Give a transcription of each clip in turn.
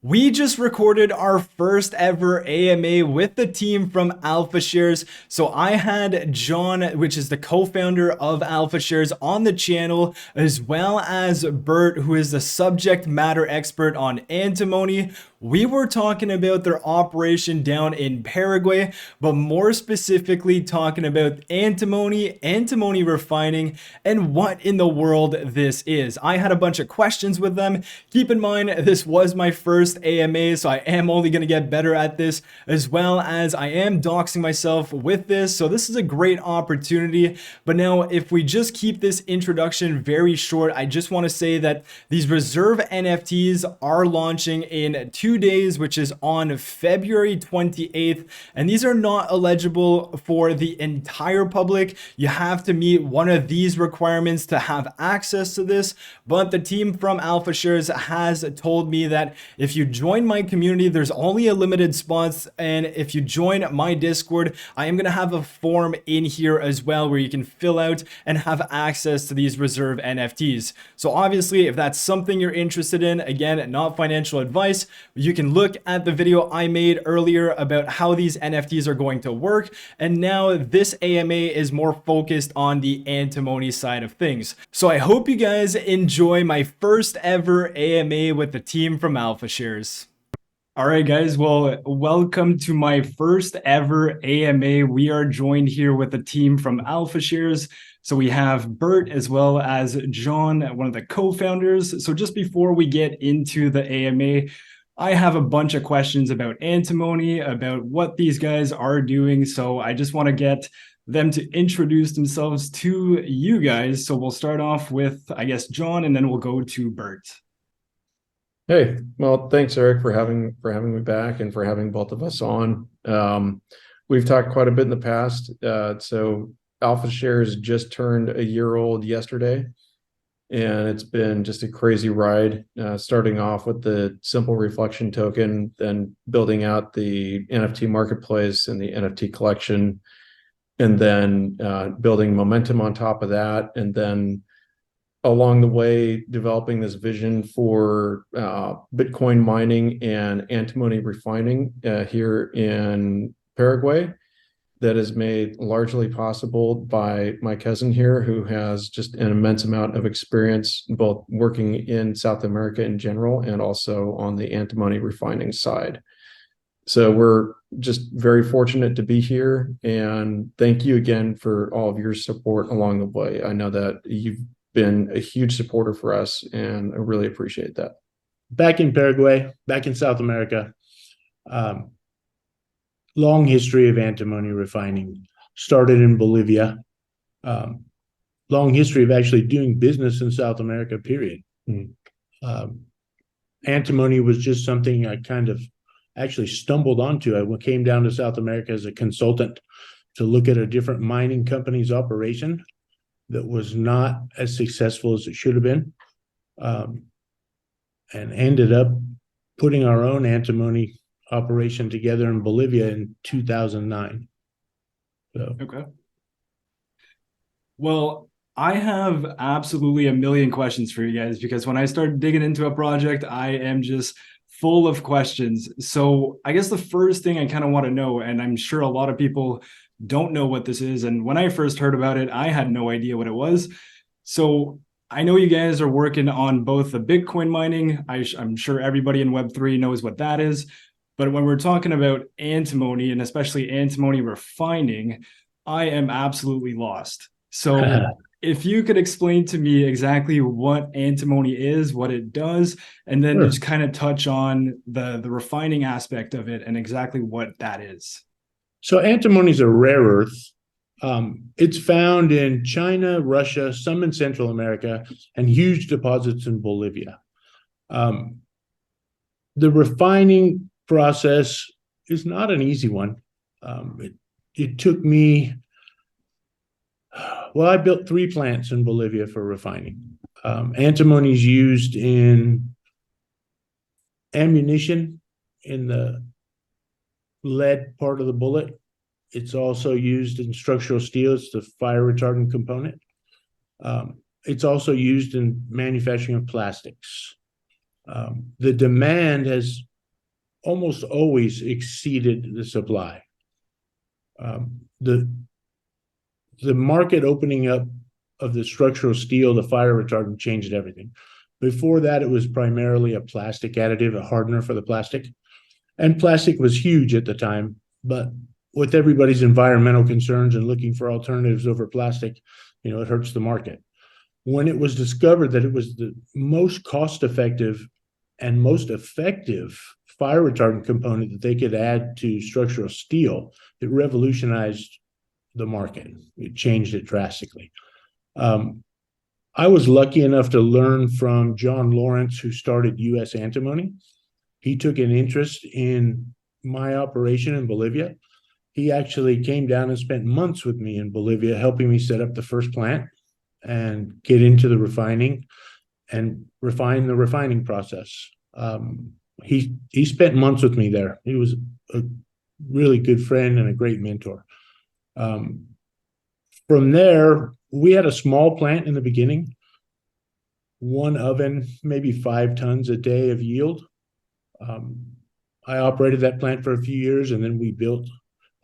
We just recorded our first ever AMA with the team from Alpha Shares. So I had John, which is the co-founder of Alpha Shares, on the channel, as well as Bert, who is the subject matter expert on antimony. We were talking about their operation down in Paraguay, but more specifically talking about antimony refining, and what in the world this is. I had a bunch of questions with them. Keep in mind, this was my first AMA, so I am only going to get better at this, as well as I am doxing myself with this. So this is a great opportunity. But now, if we just keep this introduction very short, I just want to say that these reserve NFTs are launching in 2 days, which is on February 28th. And these are not eligible for the entire public. You have to meet one of these requirements to have access to this. But the team from Alpha Shares has told me that if you join my community, there's only a limited spots. And if you join my Discord, I am going to have a form in here as well where you can fill out and have access to these reserve NFTs. So obviously, if that's something you're interested in, again, not financial advice, you can look at the video I made earlier about how these NFTs are going to work. And now this AMA is more focused on the antimony side of things. So I hope you guys enjoy my first ever AMA with the team from Alpha Shares. All right, guys. Well, welcome to my first ever AMA. We are joined here with the team from Alpha Shares. So we have Bert as well as John, one of the co-founders. So just before we get into the AMA, I have a bunch of questions about antimony, about what these guys are doing. So I just want to get them to introduce themselves to you guys. So we'll start off with, I guess, John, and then we'll go to Bert. Hey, well, thanks, Eric, for having me back and for having both of us on. We've talked quite a bit in the past. So Alpha Shares just turned a year old yesterday, and it's been just a crazy ride, starting off with the simple reflection token, then building out the NFT marketplace and the NFT collection, and then building momentum on top of that, and then along the way, developing this vision for Bitcoin mining and antimony refining here in Paraguay that is made largely possible by my cousin here, who has just an immense amount of experience, both working in South America in general and also on the antimony refining side. So we're just very fortunate to be here. And thank you again for all of your support along the way. I know that you've been a huge supporter for us, and I really appreciate that. Back in Paraguay, back in South America, long history of antimony refining. Started in Bolivia. Long history of actually doing business in South America, period. Antimony was just something I kind of actually stumbled onto. I came down to South America as a consultant to look at a different mining company's operation that was not as successful as it should have been, and ended up putting our own antimony operation together in Bolivia in 2009. So. Okay. Well, I have absolutely a million questions for you guys, because when I start digging into a project, I am just full of questions. So I guess the first thing I kind of want to know, and I'm sure a lot of people don't know what this is, and when I first heard about it, I had no idea what it was. So I know you guys are working on both the Bitcoin mining. I'm sure everybody in Web3 knows what that is. But when we're talking about antimony, and especially antimony refining, I am absolutely lost. So if you could explain to me exactly what antimony is, what it does, and then just kind of touch on the refining aspect of it and exactly what that is. So antimony is a rare earth. It's found in China, Russia, some in Central America, and huge deposits in Bolivia. The refining process is not an easy one. It took me, I built 3 plants in Bolivia for refining. Antimony is used in ammunition, in the lead part of the bullet. It's also used in structural steel. It's the fire retardant component. It's also used in manufacturing of plastics. The demand has almost always exceeded the supply. The market opening up of the structural steel, the fire retardant, changed everything. Before that, it was primarily a plastic additive, a hardener for the plastic. And plastic was huge at the time, but with everybody's environmental concerns and looking for alternatives over plastic, it hurts the market. When it was discovered that it was the most cost-effective and most effective fire retardant component that they could add to structural steel, it revolutionized the market. It changed it drastically. I was lucky enough to learn from John Lawrence, who started US Antimony. He took an interest in my operation in Bolivia. He actually came down and spent months with me in Bolivia, helping me set up the first plant and get into the refining and refine the refining process. He spent months with me there. He was a really good friend and a great mentor. From there, we had a small plant in the beginning, one oven, maybe 5 tons a day of yield. I operated that plant for a few years, and then we built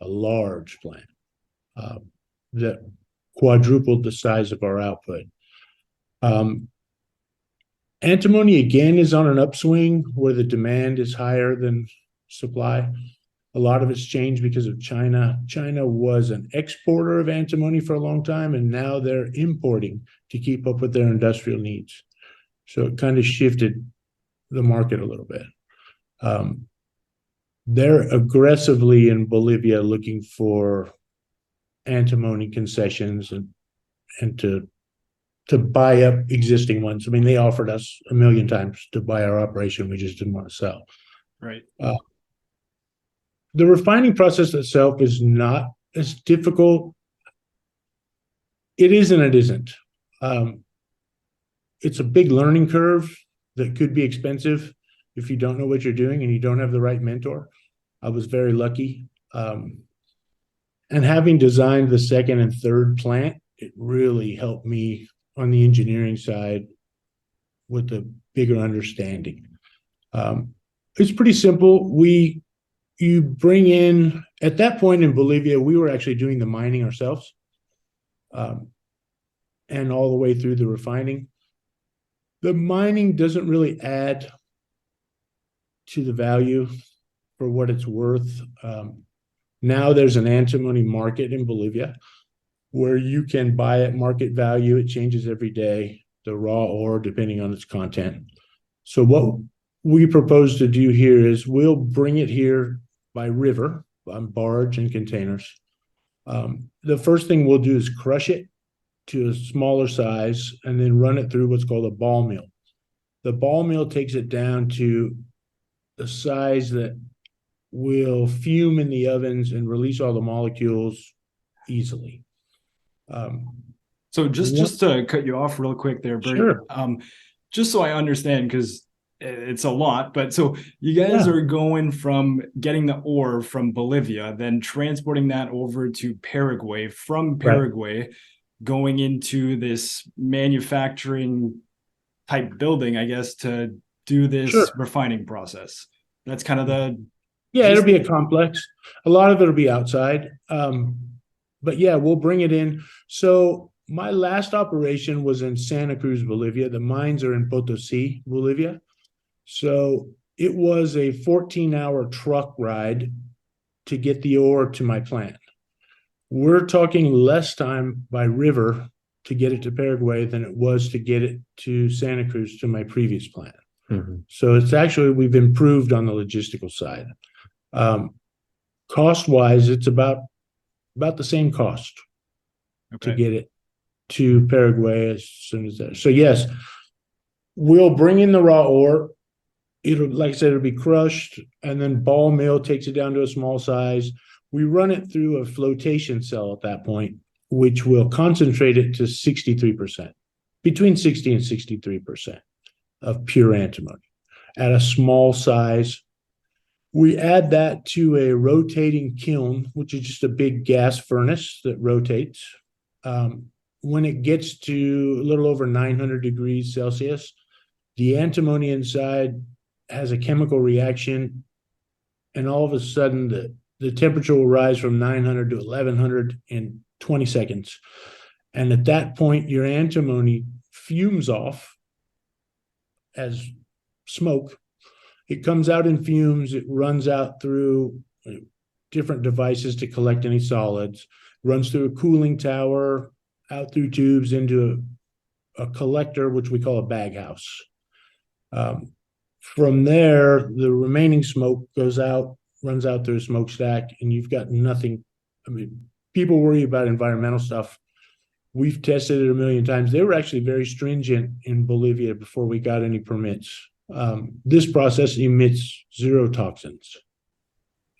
a large plant that quadrupled the size of our output. Antimony, again, is on an upswing where the demand is higher than supply. A lot of it's changed because of China. China was an exporter of antimony for a long time, and now they're importing to keep up with their industrial needs. So it kind of shifted the market a little bit. They're aggressively in Bolivia looking for antimony concessions and to buy up existing ones. I mean, they offered us 1 million times to buy our operation. We just didn't want to sell. Right. The refining process itself is not as difficult. It is and it isn't. It's a big learning curve that could be expensive if you don't know what you're doing and you don't have the right mentor. I was very lucky. And having designed the second and third plant, it really helped me on the engineering side with a bigger understanding. It's pretty simple. You bring in, at that point in Bolivia, we were actually doing the mining ourselves, and all the way through the refining. The mining doesn't really add to the value for what it's worth. Now there's an antimony market in Bolivia where you can buy at market value. It changes every day, the raw ore, depending on its content. So what we propose to do here is we'll bring it here by river, on barge and containers. The first thing we'll do is crush it to a smaller size and then run it through what's called a ball mill. The ball mill takes it down to the size that will fume in the ovens and release all the molecules easily. So just to cut you off real quick there, Bert, sure. Just so I understand, because it's a lot, but so you guys are going from getting the ore from Bolivia, then transporting that over to Paraguay, from Paraguay, going into this manufacturing type building, I guess, to do this refining process. That's kind of the... Yeah, it'll be a complex. A lot of it'll be outside. But yeah, we'll bring it in. So my last operation was in Santa Cruz, Bolivia. The mines are in Potosi, Bolivia. So it was a 14-hour truck ride to get the ore to my plant. We're talking less time by river to get it to Paraguay than it was to get it to Santa Cruz to my previous plant. Mm-hmm. So it's actually, we've improved on the logistical side. Cost-wise, it's about the same cost to get it to Paraguay as soon as that. So yes, we'll bring in the raw ore. It'll, like I said, it'll be crushed, and then ball mill takes it down to a small size. We run it through a flotation cell at that point, which will concentrate it to 63%, between 60 and 63% of pure antimony at a small size. We add that to a rotating kiln, which is just a big gas furnace that rotates. When it gets to a little over 900 degrees Celsius, the antimony inside has a chemical reaction and all of a sudden the temperature will rise from 900 to 1100 in 20 seconds. And at that point, your antimony fumes off as smoke. It comes out in fumes. It runs out through different devices to collect any solids, runs through a cooling tower, out through tubes into a collector, which we call a bag house. From there, the remaining smoke goes out, runs out through a smokestack, and you've got nothing. I mean, people worry about environmental stuff. We've tested it a million times. They were actually very stringent in Bolivia before we got any permits. This process emits zero toxins.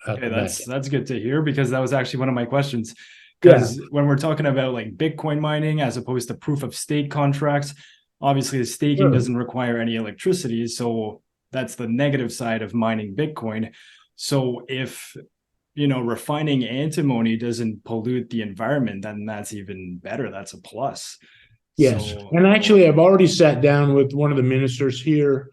Okay, that's good to hear, because that was actually one of my questions. Because when we're talking about like Bitcoin mining as opposed to proof of stake contracts, obviously the staking doesn't require any electricity. So that's the negative side of mining Bitcoin. So if, you know, refining antimony doesn't pollute the environment, then that's even better. That's a plus. Yes. So, and actually, I've already sat down with one of the ministers here,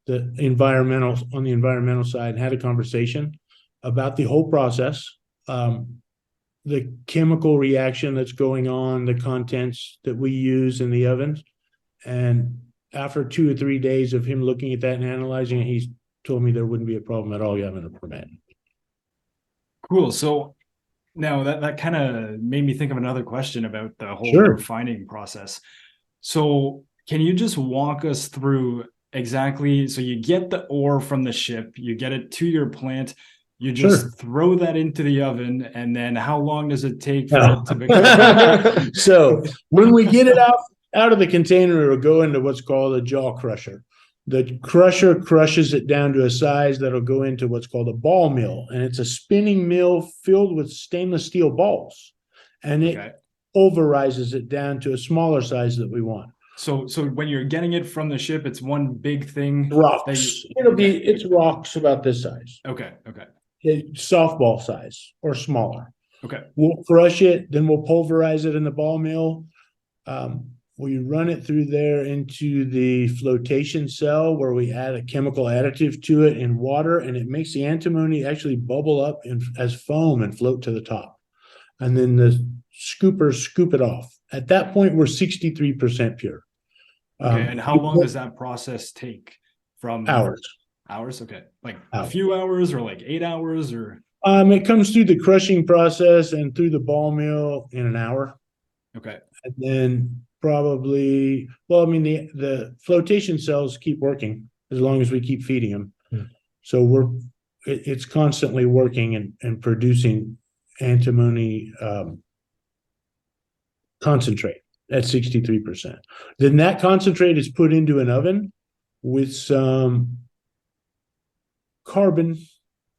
on the environmental side, had a conversation about the whole process, the chemical reaction that's going on, the contents that we use in the ovens. And after 2 or 3 days of him looking at that and analyzing it, he's told me there wouldn't be a problem at all having a permit. Cool. So now that kind of made me think of another question about the whole refining process. So can you just walk us through exactly, so you get the ore from the ship, you get it to your plant, you just throw that into the oven, and then how long does it take for it to become? So when we get it out of the container, it'll go into what's called a jaw crusher. The crusher crushes it down to a size that'll go into what's called a ball mill, and it's a spinning mill filled with stainless steel balls, and it pulverizes it down to a smaller size that we want. So when you're getting it from the ship, it's one big thing. Rocks. It's rocks about this size. Okay. Softball size or smaller. Okay. We'll crush it, then we'll pulverize it in the ball mill. We run it through there into the flotation cell, where we add a chemical additive to it in water, and it makes the antimony actually bubble up as foam and float to the top. And then the scoopers scoop it off. At that point, we're 63% pure. Okay, and how long does that process take? From hours. Hours? Okay. Like a few hours, or like 8 hours, or? It comes through the crushing process and through the ball mill in an hour. Okay. And then probably, the flotation cells keep working as long as we keep feeding them. So it's constantly working and producing antimony concentrate at 63%. Then that concentrate is put into an oven with some carbon,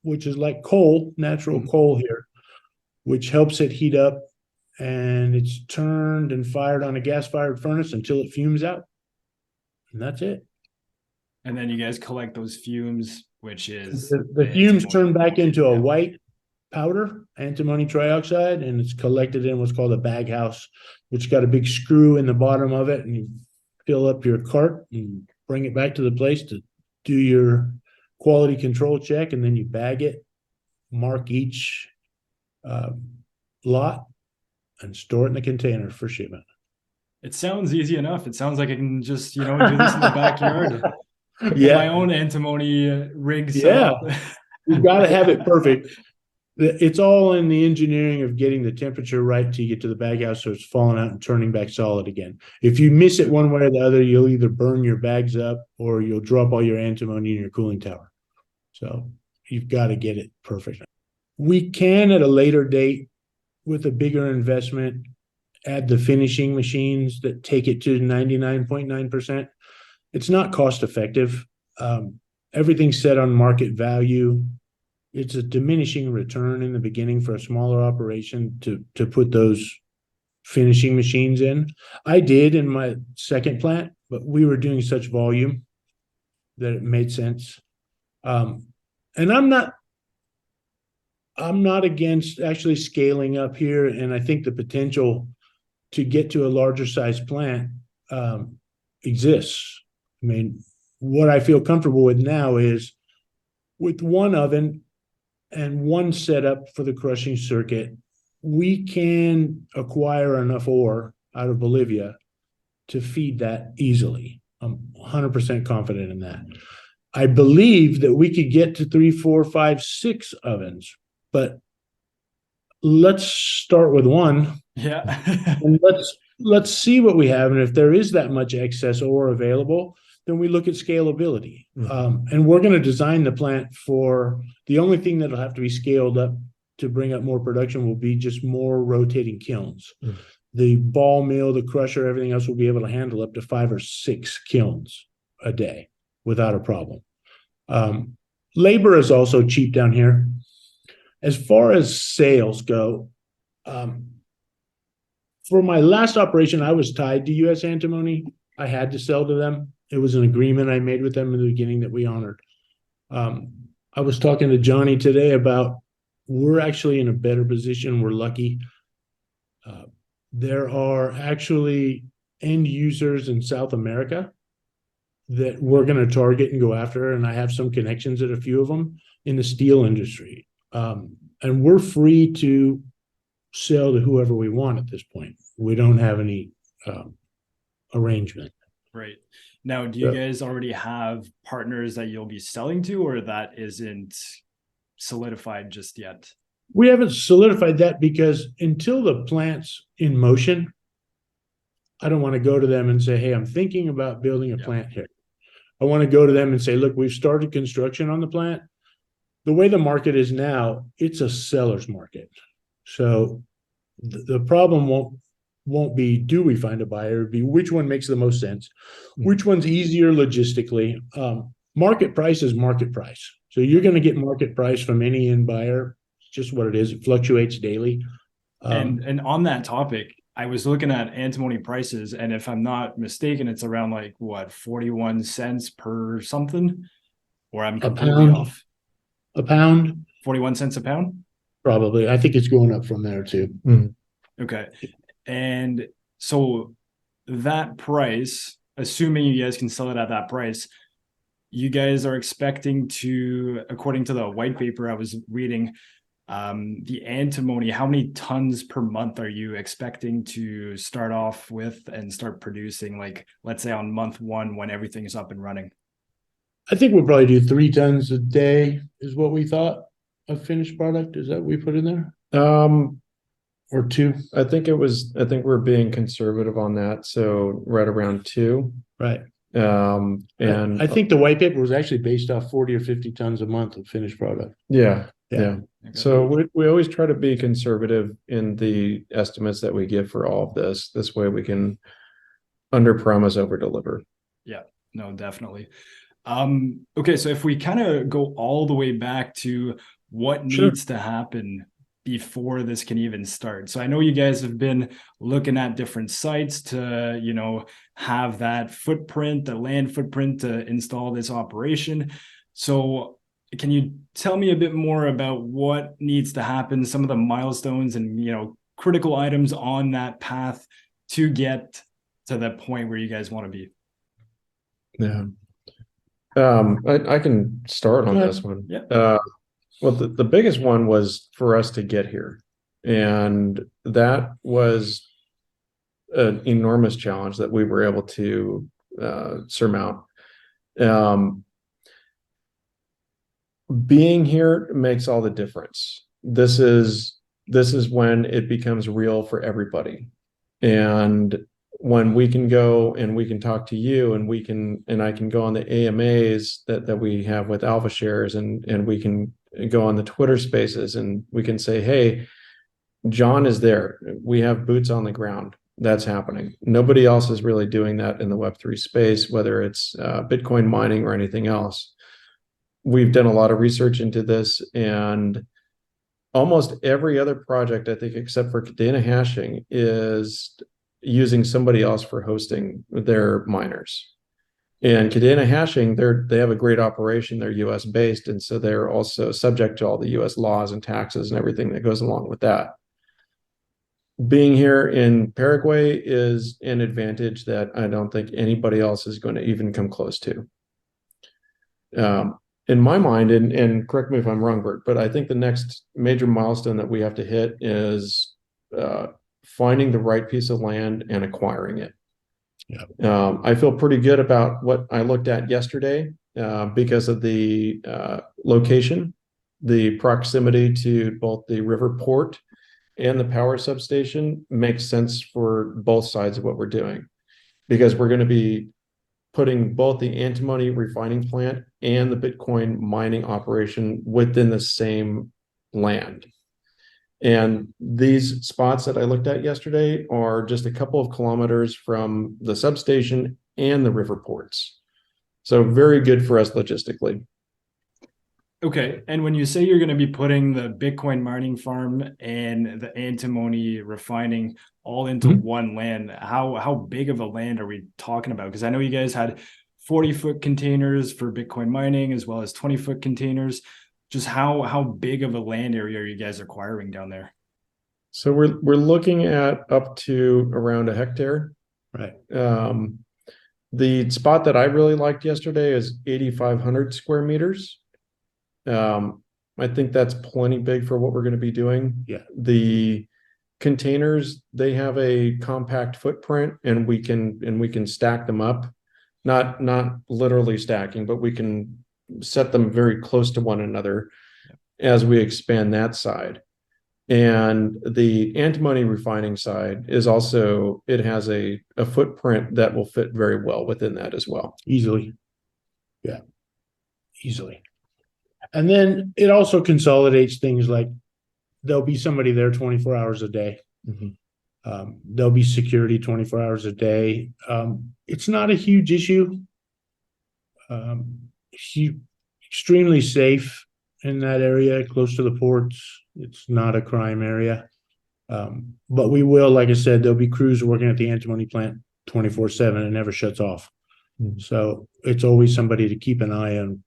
which is like coal, natural coal here, which helps it heat up, and it's turned and fired on a gas-fired furnace until it fumes out. And that's it. And then you guys collect those fumes, which is the fumes turn back into a white powder, antimony trioxide, and it's collected in what's called a bag house, which got a big screw in the bottom of it, and you fill up your cart and bring it back to the place to do your quality control check, and then you bag it, mark each lot, and store it in a container for shipment. It sounds easy enough. It sounds like I can just, do this in the backyard. My own antimony rig. You've got to have it perfect. It's all in the engineering of getting the temperature right till you get to the bag house, so it's falling out and turning back solid again. If you miss it one way or the other, you'll either burn your bags up or you'll drop all your antimony in your cooling tower. So you've got to get it perfect. We can, at a later date, with a bigger investment, add the finishing machines that take it to 99.9%. It's not cost effective. Everything's set on market value. It's a diminishing return in the beginning for a smaller operation to put those finishing machines in. I did in my second plant, but we were doing such volume that it made sense. And I'm not against actually scaling up here, and I think the potential to get to a larger size plant exists. I mean, what I feel comfortable with now is with one oven, and one setup for the crushing circuit, we can acquire enough ore out of Bolivia to feed that easily. I'm 100% confident in that. I believe that we could get to 3, 4, 5, 6 ovens, but let's start with one. Yeah. And let's see what we have. And if there is that much excess ore available, then we look at scalability. And we're going to design the plant for the only thing that'll have to be scaled up to bring up more production will be just more rotating kilns. The ball mill, the crusher, everything else will be able to handle up to 5 or 6 kilns a day without a problem. Labor is also cheap down here. As far as sales go, for my last operation, I was tied to U.S. Antimony. I had to sell to them. It was an agreement I made with them in the beginning that we honored. I was talking to Johnny today about we're actually in a better position. We're lucky. There are actually end users in South America that we're going to target and go after, and I have some connections at a few of them in the steel industry. And we're free to sell to whoever we want at this point. We don't have any arrangement. Right. Now, do you guys already have partners that you'll be selling to, or that isn't solidified just yet? We haven't solidified that because until the plant's in motion, I don't want to go to them and say, hey, I'm thinking about building a plant here. I want to go to them and say, look, we've started construction on the plant. The way the market is now, it's a seller's market. So the problem won't be, do we find a buyer? It'd be which one makes the most sense? Which one's easier logistically? Market price is market price. So you're going to get market price from any end buyer. It's just what it is. It fluctuates daily. And on that topic, I was looking at antimony prices, and if I'm not mistaken, it's around like what, 41 cents per something, or I'm completely off. A pound? 41 cents a pound? Probably. I think it's going up from there too. Okay. And so that price, assuming you guys can sell it at that price, you guys are expecting to, according to the white paper I was reading, the antimony, how many tons per month are you expecting to start off with and start producing, like, let's say on month 1 when everything is up and running? I think we'll probably do 3 tons a day is what we thought of finished product. Is that what we put in there? Or 2? I think we're being conservative on that. So right around 2. Right. And I think the white paper was actually based off 40 or 50 tons a month of finished product. Yeah. Okay. So we always try to be conservative in the estimates that we give for all of this. This way we can under promise, over deliver. Yeah, no, definitely. Okay, so if we kind of go all the way back to what needs to happen before this can even start. So I know you guys have been looking at different sites to, you know, have that footprint, the land footprint to install this operation. So can you tell me a bit more about what needs to happen, some of the milestones and, you know, critical items on that path to get to the point where you guys want to be? Yeah. I can start on this one. Yeah. Well, the biggest one was for us to get here. And that was an enormous challenge that we were able to surmount. Being here makes all the difference. This is when it becomes real for everybody. And when we can go and we can talk to you and I can go on the AMAs that we have with Alpha Shares and we can go on the Twitter spaces and we can say, hey, John is there. We have boots on the ground. That's happening. Nobody else is really doing that in the Web3 space, whether it's Bitcoin mining or anything else. We've done a lot of research into this, and almost every other project, I think, except for Cadena Hashing, is using somebody else for hosting their miners. And Cadena Hashing, they have a great operation. They're US based, and so they're also subject to all the US laws and taxes and everything that goes along with that. Being here in Paraguay is an advantage that I don't think anybody else is going to even come close to. in my mind, and correct me if I'm wrong, Bert, but I think the next major milestone that we have to hit is finding the right piece of land and acquiring it. Yeah. I feel pretty good about what I looked at yesterday because of the location, the proximity to both the river port and the power substation makes sense for both sides of what we're doing, because we're going to be putting both the antimony refining plant and the Bitcoin mining operation within the same land. And these spots that I looked at yesterday are just a couple of kilometers from the substation and the river ports. So very good for us logistically. Okay, and when you say you're going to be putting the Bitcoin mining farm and the antimony refining all into one land, how big of a land are we talking about? Because I know you guys had 40-foot containers for Bitcoin mining as well as 20-foot containers. Just how big of a land area are you guys acquiring down there? So we're looking at up to around a hectare. Right. The spot that I really liked yesterday is 8,500 square meters. I think that's plenty big for what we're going to be doing. Yeah. The containers, they have a compact footprint, and we can stack them up. Not literally stacking, but we can set them very close to one another as we expand that side. And the antimony refining side is also, it has a footprint that will fit very well within that as well. Easily. Yeah. Easily. And then it also consolidates things like there'll be somebody there 24 hours a day. There'll be security 24 hours a day. It's not a huge issue. Extremely safe in that area, close to the ports. It's not a crime area. But we will, like I said, there'll be crews working at the antimony plant 24/7. It never shuts off. So it's always somebody to keep an eye on.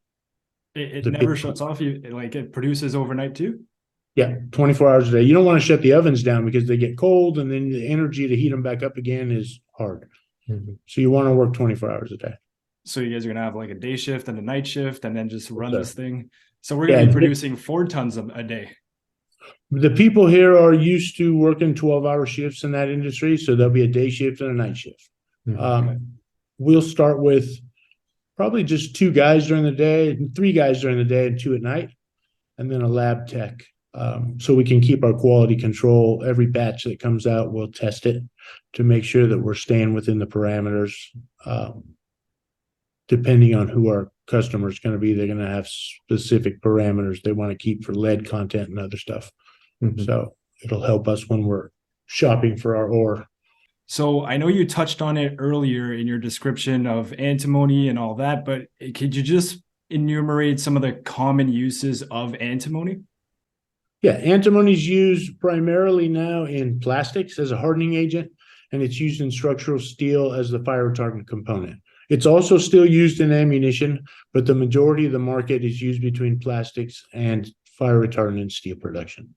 It never shuts off. It produces overnight too? Yeah, 24 hours a day. You don't want to shut the ovens down because they get cold, and then the energy to heat them back up again is hard. So you want to work 24 hours a day. So you guys are going to have like a day shift and a night shift and then just run this thing. So we're going to be producing 4 tons a day. The people here are used to working 12-hour shifts in that industry, so there'll be a day shift and a night shift. We'll start with probably just 2 guys during the day, 3 guys during the day, and 2 at night, and then a lab tech. So we can keep our quality control. Every batch that comes out, we'll test it to make sure that we're staying within the parameters. Depending on who our customer is going to be, they're going to have specific parameters they want to keep for lead content and other stuff. So it'll help us when we're shopping for our ore. So I know you touched on it earlier in your description of antimony and all that, but could you just enumerate some of the common uses of antimony? Yeah, antimony is used primarily now in plastics as a hardening agent, and it's used in structural steel as the fire retardant component. It's also still used in ammunition, but the majority of the market is used between plastics and fire retardant and steel production.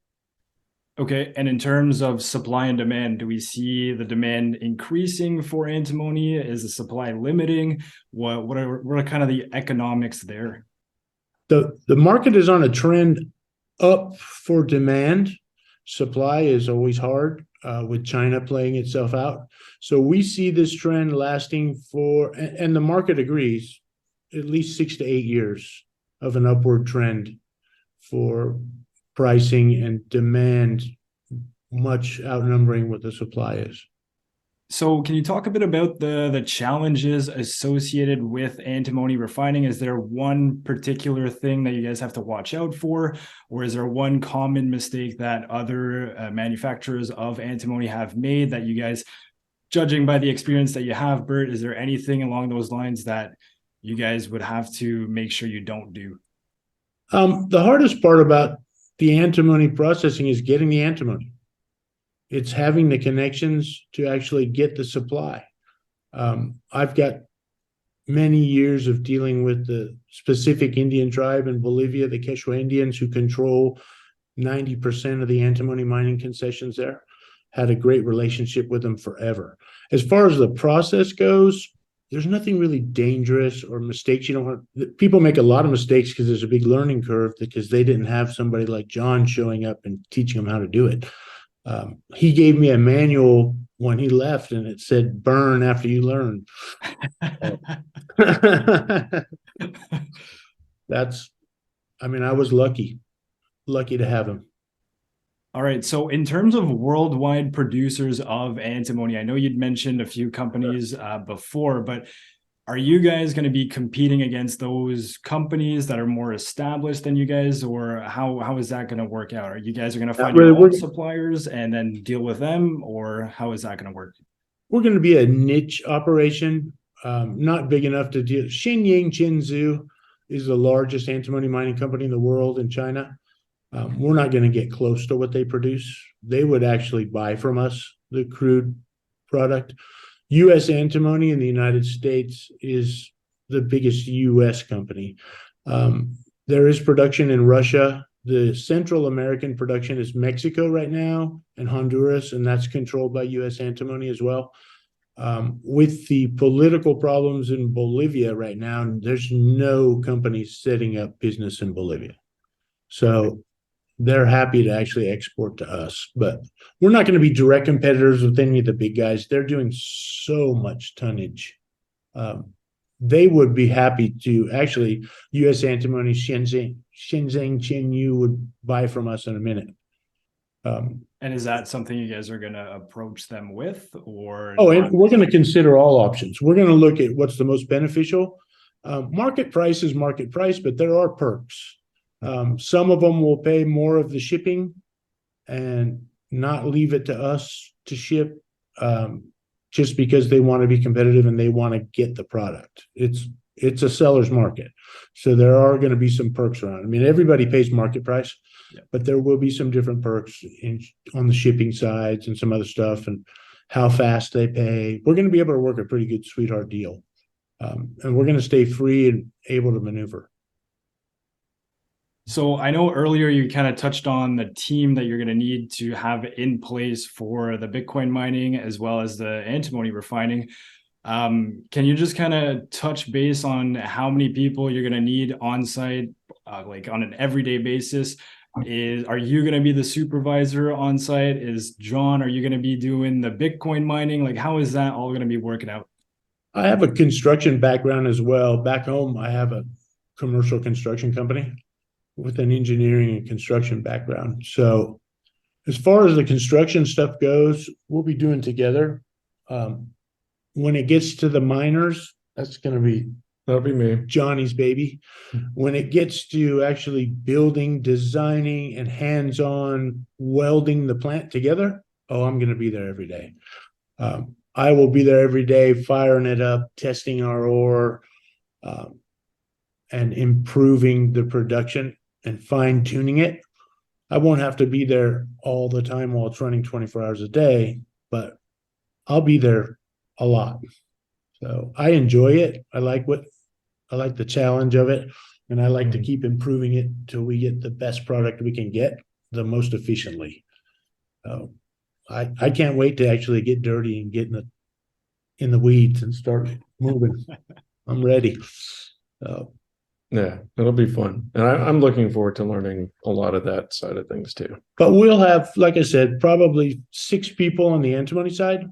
Okay, and in terms of supply and demand, do we see the demand increasing for antimony? Is the supply limiting? What are kind of the economics there? The market is on a trend up for demand. Supply is always hard with China playing itself out. So we see this trend lasting for, and the market agrees, at least 6 to 8 years of an upward trend for pricing and demand, much outnumbering what the supply is. So can you talk a bit about the challenges associated with antimony refining? Is there one particular thing that you guys have to watch out for? Or is there one common mistake that other manufacturers of antimony have made that you guys, judging by the experience that you have, Bert, is there anything along those lines that you guys would have to make sure you don't do? The hardest part about the antimony processing is getting the antimony. It's having the connections to actually get the supply. I've got many years of dealing with the specific Indian tribe in Bolivia, the Quechua Indians, who control 90% of the antimony mining concessions there. Had a great relationship with them forever. As far as the process goes, there's nothing really dangerous or mistakes. You don't want, people make a lot of mistakes because there's a big learning curve because they didn't have somebody like John showing up and teaching them how to do it. He gave me a manual when he left, and it said burn after you learn. That's, I mean, I was lucky to have him. All right. So in terms of worldwide producers of antimony, I know you'd mentioned a few companies before, but are you guys going to be competing against those companies that are more established than you guys, or how is that going to work out? Are you guys going to find your own suppliers and then deal with them, or how is that going to work? We're going to be a niche operation, not big enough to deal. Shenyang Qinzhou is the largest antimony mining company in the world in China. We're not going to get close to what they produce. They would actually buy from us the crude product. U.S. Antimony in the United States is the biggest U.S. company. There is production in Russia. The Central American production is Mexico right now and Honduras, and that's controlled by U.S. Antimony as well. With the political problems in Bolivia right now, there's no companies setting up business in Bolivia. So they're happy to actually export to us, but we're not going to be direct competitors with any of the big guys. They're doing so much tonnage. They would be happy to actually, U.S. Antimony, Shenzhen, Chenyu would buy from us in a minute. And is that something you guys are going to approach them with, or? Oh, and we're going to consider all options. We're going to look at what's the most beneficial. Market price is market price, but there are perks. Some of them will pay more of the shipping and not leave it to us to ship, just because they want to be competitive and they want to get the product. It's a seller's market. So there are going to be some perks around. I mean, everybody pays market price, but there will be some different perks on the shipping sides and some other stuff and how fast they pay. We're going to be able to work a pretty good sweetheart deal. And we're going to stay free and able to maneuver. So I know earlier you kind of touched on the team that you're going to need to have in place for the Bitcoin mining as well as the antimony refining. Can you just kind of touch base on how many people you're going to need on site, like on an everyday basis? Are you going to be the supervisor on site? Is John, are you going to be doing the Bitcoin mining? Like, how is that all going to be working out? I have a construction background as well. Back home, I have a commercial construction company with an engineering and construction background. So as far as the construction stuff goes, we'll be doing together. When it gets to the miners, that'll be me, Johnny's baby. When it gets to actually building, designing, and hands-on welding the plant together, I'm going to be there every day. I will be there every day, firing it up, testing our ore, and improving the production and fine-tuning it. I won't have to be there all the time while it's running 24 hours a day, but I'll be there a lot. So I enjoy it. I like the challenge of it, and I like to keep improving it till we get the best product we can get the most efficiently. I can't wait to actually get dirty and get in the weeds and start moving. I'm ready. Yeah, it'll be fun. And I'm looking forward to learning a lot of that side of things too. But we'll have, like I said, probably 6 people on the antimony side.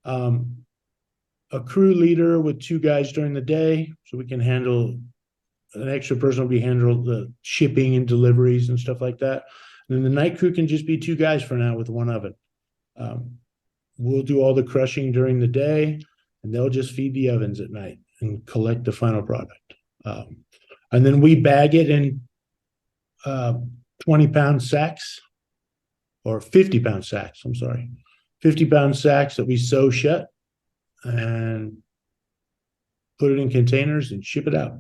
A crew leader with 2 guys during the day, so we can handle, an extra person will be handle the shipping and deliveries and stuff like that. And then the night crew can just be 2 guys for now with 1 oven. We'll do all the crushing during the day, and they'll just feed the ovens at night and collect the final product. And then we bag it in 20-pound sacks, or 50-pound sacks. I'm sorry, 50-pound sacks that we sew shut and put it in containers and ship it out.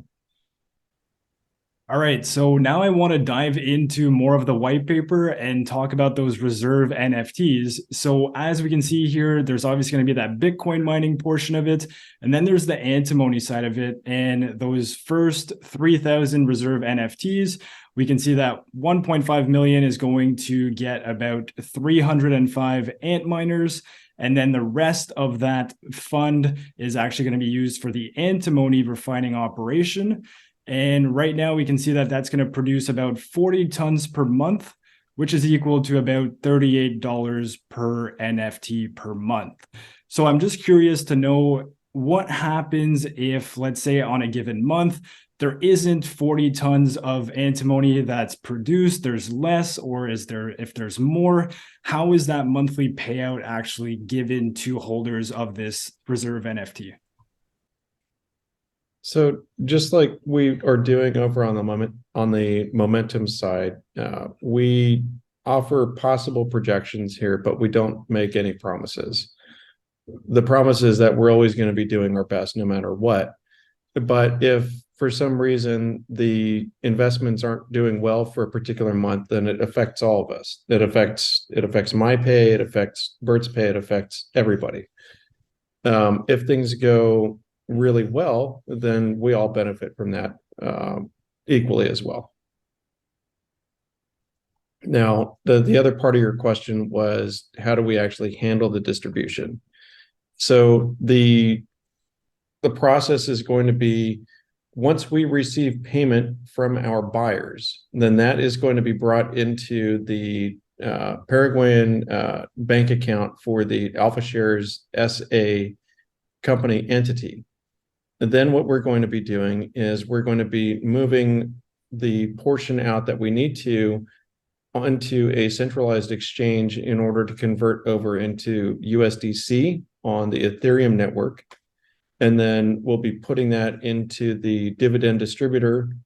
All right, so now I want to dive into more of the white paper and talk about those reserve NFTs. So as we can see here, there's obviously going to be that Bitcoin mining portion of it, and then there's the antimony side of it. And those first 3,000 reserve NFTs, we can see that 1.5 million is going to get about 305 ant miners. And then the rest of that fund is actually going to be used for the antimony refining operation. And right now we can see that that's going to produce about 40 tons per month, which is equal to about $38 per NFT per month. So I'm just curious to know what happens if, let's say, on a given month, there isn't 40 tons of antimony that's produced, there's less, or if there's more, how is that monthly payout actually given to holders of this reserve NFT? So just like we are doing over on the momentum side, we offer possible projections here, but we don't make any promises. The promise is that we're always going to be doing our best no matter what. But if for some reason the investments aren't doing well for a particular month, then it affects all of us. It affects my pay, it affects Bert's pay, it affects everybody. If things go really well, then we all benefit from that equally as well. Now, the other part of your question was, how do we actually handle the distribution? So the process is going to be, once we receive payment from our buyers, then that is going to be brought into the Paraguayan bank account for the Alpha Shares SA company entity. And then what we're going to be doing is we're going to be moving the portion out that we need to onto a centralized exchange in order to convert over into USDC on the Ethereum network. And then we'll be putting that into the dividend distributor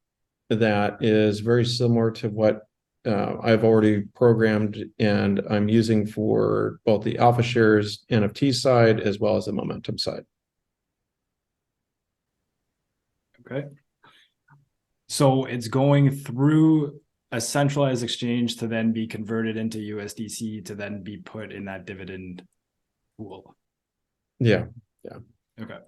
that is very similar to what I've already programmed and I'm using for both the Alpha Shares NFT side as well as the Momentum side. Okay. So it's going through a centralized exchange to then be converted into USDC to then be put in that dividend pool. Yeah. Okay.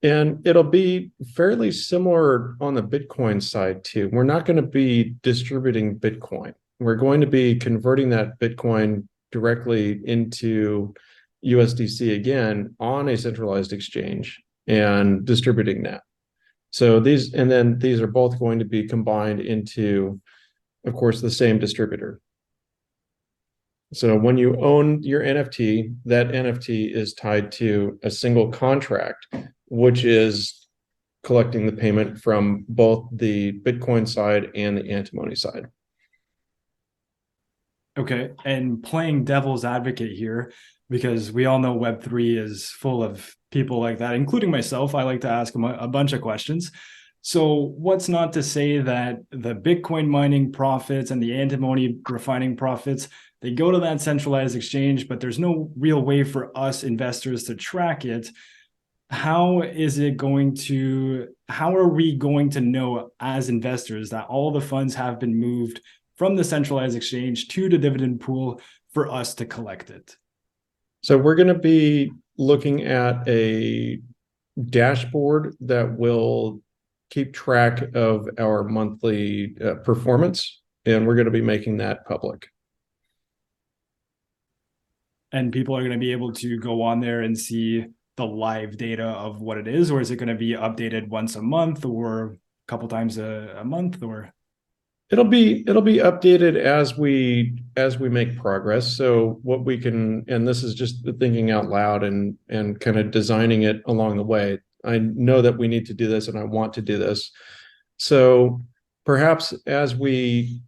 And it'll be fairly similar on the Bitcoin side too. We're not going to be distributing Bitcoin. We're going to be converting that Bitcoin directly into USDC again on a centralized exchange and distributing that. So these are both going to be combined into, of course, the same distributor. So when you own your NFT, that NFT is tied to a single contract, which is collecting the payment from both the Bitcoin side and the antimony side. Okay. And playing devil's advocate here, because we all know Web3 is full of people like that, including myself. I like to ask them a bunch of questions. So what's not to say that the Bitcoin mining profits and the antimony refining profits, they go to that centralized exchange, but there's no real way for us investors to track it. How are we going to know as investors that all the funds have been moved from the centralized exchange to the dividend pool for us to collect it? So we're going to be looking at a dashboard that will keep track of our monthly performance, and we're going to be making that public. And people are going to be able to go on there and see the live data of what it is, or is it going to be updated once a month or a couple times a month? Or it'll be updated as we make progress. So what we can, and this is just thinking out loud and kind of designing it along the way. I know that we need to do this and I want to do this. So perhaps as we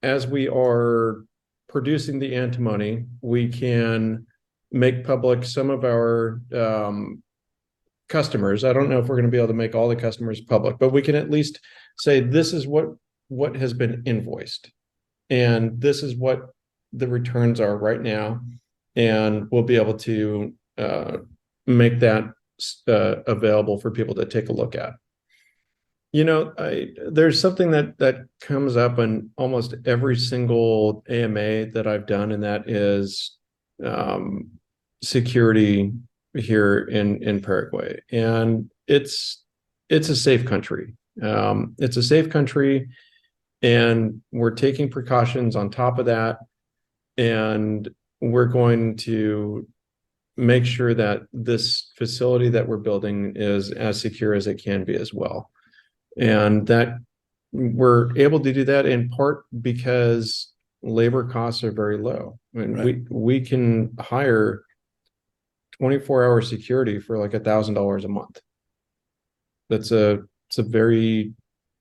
are producing the antimony, we can make public some of our customers. I don't know if we're going to be able to make all the customers public, but we can at least say this is what has been invoiced, and this is what the returns are right now, and we'll be able to make that available for people to take a look at. You know, there's something that comes up in almost every single AMA that I've done, and that is security here in Paraguay. And it's a safe country. It's a safe country, and we're taking precautions on top of that. And we're going to make sure that this facility that we're building is as secure as it can be as well. And that we're able to do that in part because labor costs are very low. I mean, Right. we can hire 24-hour security for like $1,000 a month. It's a very,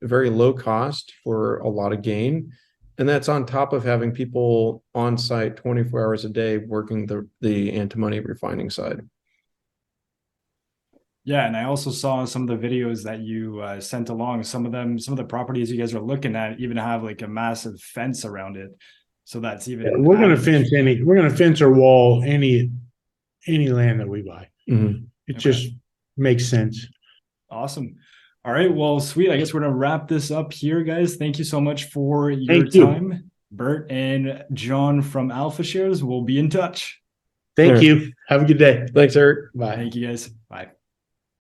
very low cost for a lot of gain. And that's on top of having people on site 24 hours a day working the antimony refining side. Yeah, and I also saw some of the videos that you sent along. Some of the properties you guys are looking at even have like a massive fence around it. So that's even We're gonna added. we're gonna fence or wall any land that we buy. Mhm. It Okay. just makes sense. Awesome. All right, well, sweet. I guess we're gonna wrap this up here, guys. Thank you so much for your Thank you. time. Bert and John from Alpha Shares will be in touch. Thank Sure. you. Have a good day. Thanks, Eric. Bye. Thank you, guys. Bye.